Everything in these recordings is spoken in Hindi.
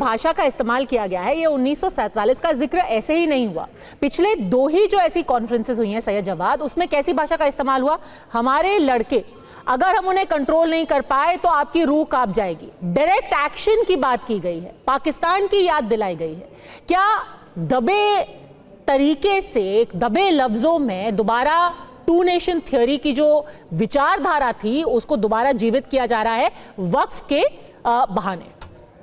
भाषा का इस्तेमाल किया गया है ये 1947 का जिक्र ऐसे ही नहीं हुआ। पिछले 2 ही जो ऐसी कॉन्फ्रेंसेस हुई हैं सैयद जवाद, उसमें कैसी भाषा का इस्तेमाल हुआ? हमारे लड़के अगर हम उन्हें कंट्रोल नहीं कर पाए तो आपकी रूह कांप जाएगी। डायरेक्ट एक्शन की बात की गई है, पाकिस्तान की याद दिलाई गई है। क्या दबे तरीके से, दबे लफ्जों में दोबारा 2 नेशन थ्योरी की जो विचारधारा थी उसको दोबारा जीवित किया जा रहा है वक्फ के बहाने?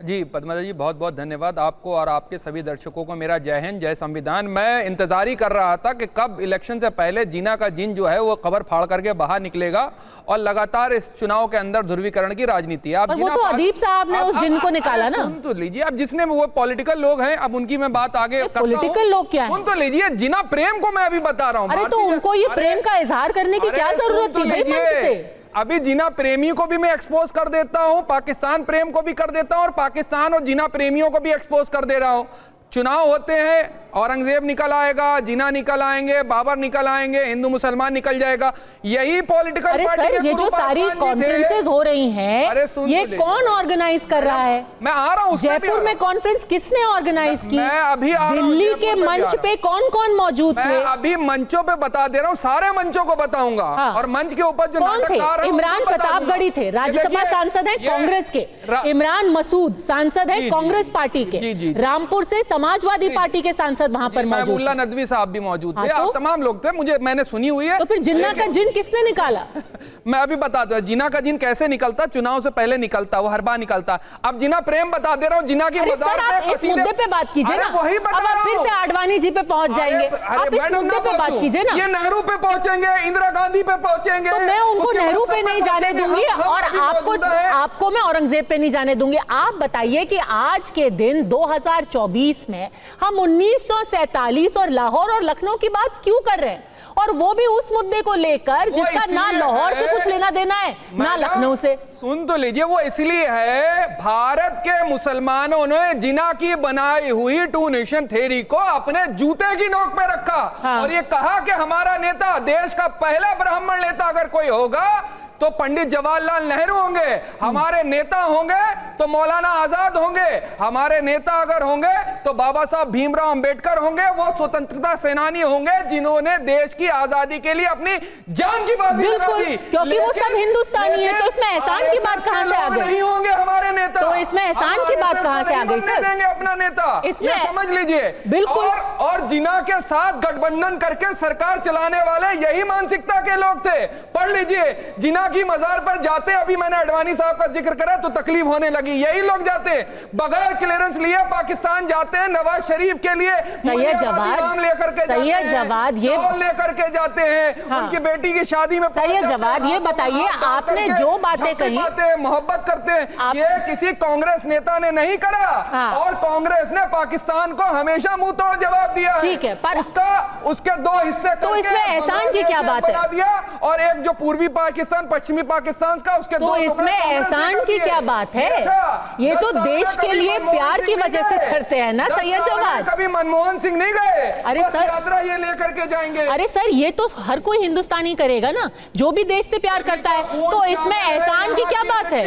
जी पद्मा जी, बहुत बहुत धन्यवाद आपको और आपके सभी दर्शकों को मेरा जय हिंद, जय संविधान। मैं इंतजार ही कर रहा था कि कब इलेक्शन से पहले जीना का जिन जो है वो खबर फाड़ करके बाहर निकलेगा और लगातार इस चुनाव के अंदर ध्रुवीकरण की राजनीति है। वो तो अदीब साहब ने उस जिन को निकाला ना। सुन तो लीजिए, अब जिसने वो पॉलिटिकल लोग हैं, अब उनकी मैं बात आगे पॉलिटिकल लोग क्या है? सुन तो लीजिए, जिना प्रेम को मैं अभी बता रहा हूँ। अरे तो उनको ये प्रेम का इजहार करने की क्या जरूरत थी भाई मंच से? अभी जिना प्रेमी को भी मैं एक्सपोज कर देता हूं, पाकिस्तान प्रेम को भी कर देता हूं और पाकिस्तान और जिना प्रेमियों को भी एक्सपोज कर दे रहा हूं। चुनाव होते हैं, औरंगजेब निकल आएगा, जिना निकल आएंगे, बाबर निकल आएंगे, हिंदू मुसलमान निकल जाएगा। यही पॉलिटिकल अरे सर, ये जो सारी कॉन्फ्रेंसेस हो रही हैं, ये कौन ऑर्गेनाइज कर रहा है? मैं आ रहा हूं। जयपुर में कॉन्फ्रेंस किसने ऑर्गेनाइज की? मैं अभी दिल्ली के मंच पे कौन कौन मौजूद थे? मैं अभी मंचों पे बता दे रहा हूँ, सारे मंचों को बताऊंगा। और मंच के ऊपर जो कौन थे? इमरान प्रतापगढ़ी थे, राज्यसभा सांसद है कांग्रेस के। इमरान मसूद सांसद है कांग्रेस पार्टी के। रामपुर से समाजवादी पार्टी के सांसद वहां पर मौजूद, मुल्ला नदवी साहब भी मौजूद थे। तमाम लोग थे, मुझे मैंने सुनी हुई है। तो फिर जिन्ना का जिन किसने निकाला? मैं अभी बताता हूँ जिना का जिन कैसे निकलता, चुनाव से पहले निकलता, वो हर बार निकलता। अब जिना प्रेम बता दे रहा हूँ, जिना की मजार पे इस मुद्दे पे बात कीजिए ना। वही बता रहा हूं। फिर से आडवाणी जी पे पहुंच जाएंगे। आप इस मुद्दे पे बात कीजिए ना। ये नेहरू पे पहुंचेंगे, इंदिरा गांधी पे पहुंचेंगे, तो मैं उनको नेहरू पे नहीं जाने दूंगी और आपको मैं औरंगजेब पे नहीं जाने दूंगी। आप बताइए कि आज के दिन 2024 में हम 1947 और लाहौर और लखनऊ की बात क्यों कर रहे हैं, और वो भी उस मुद्दे को लेकर जिसका ना लाहौर से कुछ लेना देना है ना लखनऊ से। सुन तो लीजिए, वो इसलिए है भारत के मुसलमानों ने जिना की बनाई हुई 2 नेशन थ्योरी को अपने जूते की नोक पे रखा। और ये कहा कि हमारा नेता, देश का पहला ब्राह्मण नेता अगर कोई होगा तो पंडित जवाहरलाल नेहरू होंगे, हमारे नेता होंगे तो मौलाना आजाद होंगे, हमारे नेता अगर होंगे तो बाबा साहब भीमराव अंबेडकर होंगे। वो स्वतंत्रता सेनानी होंगे जिन्होंने देश की आजादी के लिए अपनी जान की बाजी लगा दी। क्योंकि वो सब हिंदुस्तानी है, तो इसमें एहसान की बात कहां से आ गई? नहीं होंगे हमारे नेता, तो इसमें एहसान की बात कहां से आ गई सर? देंगे अपना नेता, इसमें समझ लीजिए। बिल्कुल। और जिना के साथ गठबंधन करके सरकार चलाने वाले यही मानसिकता के लोग थे। पढ़ लीजिए, जिना की मजार पर जाते, अभी मैंने आडवाणी साहब का जिक्र करा तो तकलीफ होने लगी, यही लोग जाते बगैर क्लियरेंस लिए पाकिस्तान जाते हैं, नवाज शरीफ के लिए सैयद जवाद लेकर के जाते हैं, हाँ। उनकी बेटी की शादी में। सैयद जवाद, ये बताइए, आपने जो बातें कही, मोहब्बत करते हैं, ये किसी कांग्रेस नेता ने नहीं करा। हाँ। और कांग्रेस ने पाकिस्तान को हमेशा मुंह तोड़ जवाब दिया है। ठीक है, पर उसके 2 हिस्से तो इसमें एहसान की क्या बात है? दिया, और एक जो पूर्वी पाकिस्तान, पश्चिमी पाकिस्तान का, उसके तो इसमें एहसान की क्या बात है? ये तो देश के लिए प्यार की वजह से करते हैं ना सैयद जवाद। कभी मनमोहन सिंह नहीं गए, अरे सर, यात्रा ये लेकर के जाएंगे। अरे सर, ये तो हर कोई हिंदुस्तानी करेगा ना, जो भी देश से प्यार करता है। तो इसमें एहसान की क्या बात है?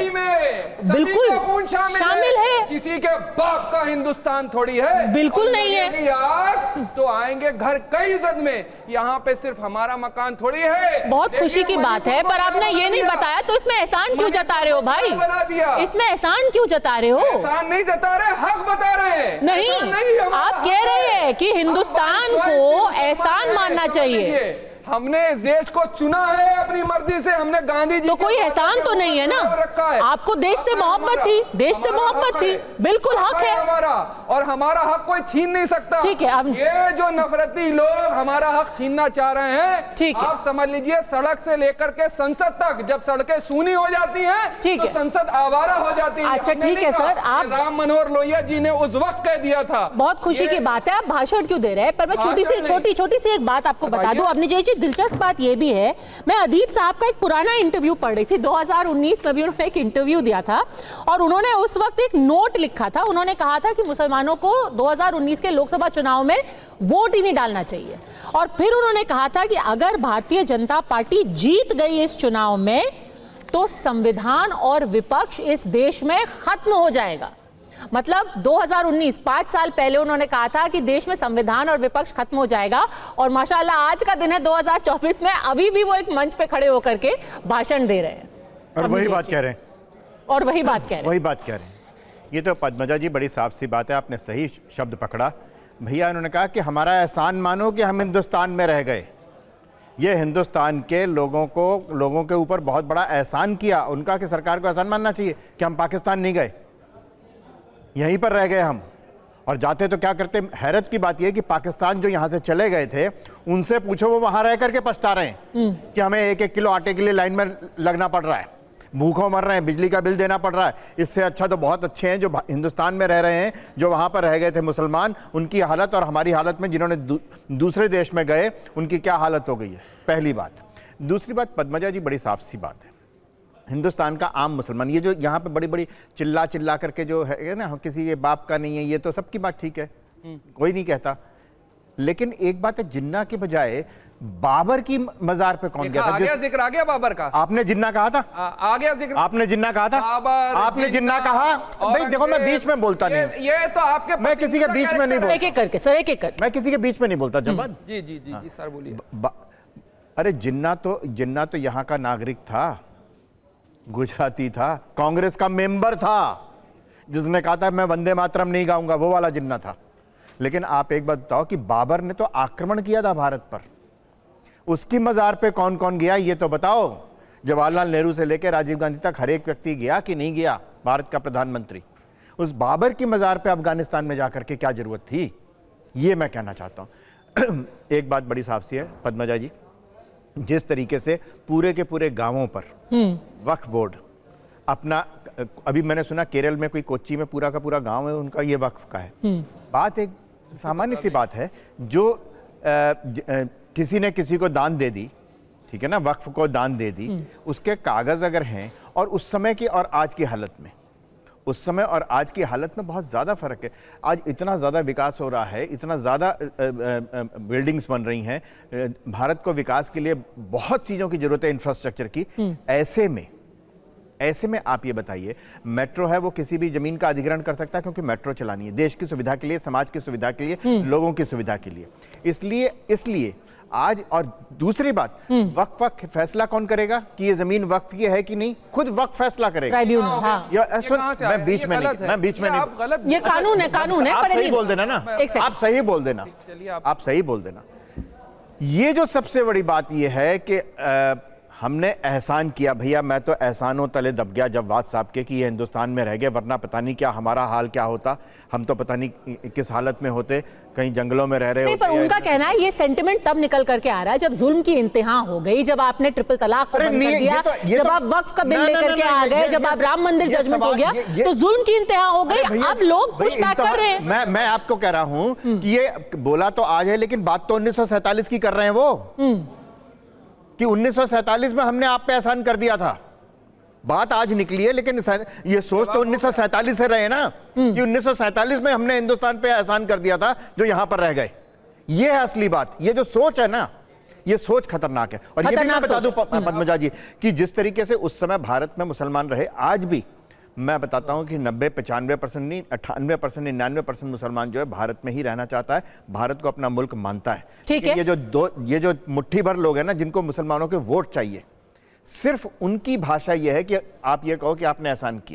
बिल्कुल शामिल है। किसी के बाप का हिंदुस्तान थोड़ी है, बिल्कुल नहीं है। तो आएंगे घर कई इज्जत में, यहाँ पे सिर्फ हमारा मकान थोड़ी है। बहुत खुशी की बात है, पर आपने ये नहीं बताया, तो इसमें एहसान क्यों जता रहे हो भाई? बना दिया। इसमें एहसान क्यों जता रहे हो? एहसान नहीं जता रहे, हक बता रहे हैं। नहीं, आप कह रहे हैं कि हिंदुस्तान को एहसान मानना चाहिए। हमने इस देश को चुना है अपनी मर्जी से, हमने गांधी जी तो कोई एहसान तो नहीं है ना? आपको देश से मोहब्बत थी, देश से मोहब्बत थी, बिल्कुल हक है हमारा, और हमारा हक कोई छीन नहीं सकता। ठीक है, ये जो नफरती लोग हमारा हक छीनना चाह रहे हैं, ठीक है, आप समझ लीजिए, सड़क से लेकर के संसद तक, जब सड़कें सूनी हो जाती हैं, ठीक है, तो संसद आवारा हो जाती है। अच्छा ठीक है सर, आप राम मनोहर लोहिया जी ने उस वक्त कह दिया था। बहुत खुशी की बात है, आप भाषण क्यों दे रहे हैं? पर मैं छोटी सी एक बात आपको बता दूं। अपनी जी, दिलचस्प बात ये भी है, मैं अदीब साहब का एक पुराना इंटरव्यू पढ़ रही थी, 2019 में भी उन्होंने एक इंटरव्यू दिया था, और उन्होंने उस वक्त एक नोट लिखा था। उन्होंने कहा था कि मुसलमानों को 2019 के लोकसभा चुनाव में वोट ही नहीं डालना चाहिए। और फिर उन्होंने कहा था कि अगर भारतीय जनता पार्टी जीत गई इस चुनाव में तो संविधान और विपक्ष इस देश में खत्म हो जाएगा। मतलब 2019 5 साल पहले उन्होंने कहा था कि देश में संविधान और विपक्ष खत्म हो जाएगा, और माशाल्लाह आज का दिन है 2024 में, अभी भी वो एक मंच पे खड़े होकर के भाषण दे रहे हैं और वही बात कह रहे हैं, और वही बात कह रहे हैं। ये तो पद्मजा जी बड़ी साफ सी बात है, आपने सही शब्द पकड़ा भैया। उन्होंने कहा कि हमारा एहसान मानो कि हम हिंदुस्तान में रह गए। ये हिंदुस्तान के लोगों के ऊपर बहुत बड़ा एहसान किया उनका, कि सरकार को एहसान मानना चाहिए कि हम पाकिस्तान नहीं गए, यहीं पर रह गए हम। और जाते तो क्या करते। हैरत की बात यह कि पाकिस्तान जो यहाँ से चले गए थे उनसे पूछो, वो वहाँ रह करके पछता रहे हैं कि हमें 1-1 किलो आटे के लिए लाइन में लगना पड़ रहा है, भूखों मर रहे हैं, बिजली का बिल देना पड़ रहा है। इससे अच्छा तो बहुत अच्छे हैं जो हिंदुस्तान में रह रहे हैं, जो वहाँ पर रह गए थे मुसलमान, उनकी हालत और हमारी हालत में जिन्होंने दूसरे देश में गए उनकी क्या हालत हो गई है, पहली बात। दूसरी बात, पद्मजा जी बड़ी साफ सी बात है, हिंदुस्तान का आम मुसलमान, ये जो यहाँ पे बड़ी बड़ी चिल्ला करके जो है ना, किसी के बाप का नहीं है, ये तो सबकी बात ठीक है, कोई नहीं कहता। लेकिन एक बात है, जिन्ना के बजाय बाबर की मजार पे कौन गया था? आ गया जिक्र, आ गया बाबर का। आपने जिन्ना कहा था, आ गया जिक्र, आपने जिन्ना कहा था, बाबर, आपने जिन्ना कहा। भाई देखो, मैं बीच में बोलता नहीं, ये तो आपके, मैं किसी के बीच में नहीं बोलता, एक-एक करके सर, एक-एक करके। मैं किसी के बीच में नहीं बोलता। जवाब जी जी जी जी सर बोलिए। अरे जिन्ना तो यहाँ का नागरिक था, गुजराती था, कांग्रेस का मेंबर था, जिसने कहा था मैं वंदे मातरम नहीं गाऊंगा, वो वाला जिन्ना था। लेकिन आप एक बात बताओ कि बाबर ने तो आक्रमण किया था भारत पर, उसकी मजार पे कौन कौन गया ये तो बताओ। जवाहरलाल नेहरू से लेकर राजीव गांधी तक हर एक व्यक्ति गया कि नहीं गया, भारत का प्रधानमंत्री। उस बाबर की मजार पे अफगानिस्तान में जाकर के क्या जरूरत थी, ये मैं कहना चाहता हूं। एक बात बड़ी साफ सी है पद्मजा जी, जिस तरीके से पूरे के पूरे गांवों पर वक्फ बोर्ड अपना, अभी मैंने सुना केरल में कोई कोच्चि में पूरा का पूरा गांव है उनका ये वक्फ का है। बात एक सामान्य सी बात है, जो किसी ने किसी को दान दे दी, ठीक है ना, वक्फ को दान दे दी, उसके कागज अगर हैं, और उस समय की और आज की हालत में, उस समय और आज की हालत में बहुत ज़्यादा फ़र्क है। आज इतना ज़्यादा विकास हो रहा है, इतना ज़्यादा बिल्डिंग्स बन रही हैं, भारत को विकास के लिए बहुत चीज़ों की ज़रूरत है, इंफ्रास्ट्रक्चर की। ऐसे में आप ये बताइए, मेट्रो है वो किसी भी ज़मीन का अधिग्रहण कर सकता है, क्योंकि मेट्रो चलानी है देश की सुविधा के लिए, समाज की सुविधा के लिए, लोगों की सुविधा के लिए। इसलिए आज, और दूसरी बात, वक्फ का फैसला कौन करेगा कि ये जमीन वक्फ की है कि नहीं, खुद वक्फ फैसला करेगा। ट्राइब्यूनल, हाँ। मैं बीच में नहीं, ये कानून है, आप सही बोल देना ना, आप सही बोल देना। ये जो सबसे बड़ी बात ये है कि हमने एहसान किया, भैया मैं तो एहसानों तले दब गया जब वाद साहब के कि ये हिंदुस्तान में रह गए, वरना पता नहीं क्या हमारा हाल क्या होता, हम तो पता नहीं किस हालत में होते, कहीं जंगलों में रह रहे होते। पर उनका कहना है ये सेंटिमेंट तब निकल करके आ रहा है जब जुल्म की इंतहा हो गई, जब आपने ट्रिपल तलाक को बंद कर दिया, जब आप वक्फ का बिल लेकर के आ गए, जब आप राम मंदिर जजमेंट हो गया, तो जुल्म की इंतहा हो गई। अब लोग पुश बैक कर रहे हैं। मैं आपको कह रहा हूं कि ये बोला तो आज है, लेकिन बात तो 1947 की कर रहे हैं वो, कि 1947 में हमने आप पे एहसान कर दिया था। बात आज निकली है, लेकिन ये सोच तो 1947 से रहे ना, कि 1947 में हमने हिंदुस्तान पे एहसान कर दिया था जो यहां पर रह गए। ये है असली बात। ये जो सोच है ना, ये सोच खतरनाक है। और ये भी मैं बता दूं पद्मजा जी कि जिस तरीके से उस समय भारत में मुसलमान रहे, आज भी मैं बताता हूं कि 90-95% नहीं, 98% 99% मुसलमान जो है भारत में ही रहना चाहता है, भारत को अपना मुल्क मानता है। ठीक है। ये जो मुट्ठी भर लोग हैं ना, जिनको मुसलमानों के वोट चाहिए, सिर्फ उनकी भाषा ये है कि आप ये कहो कि आपने एहसान किया।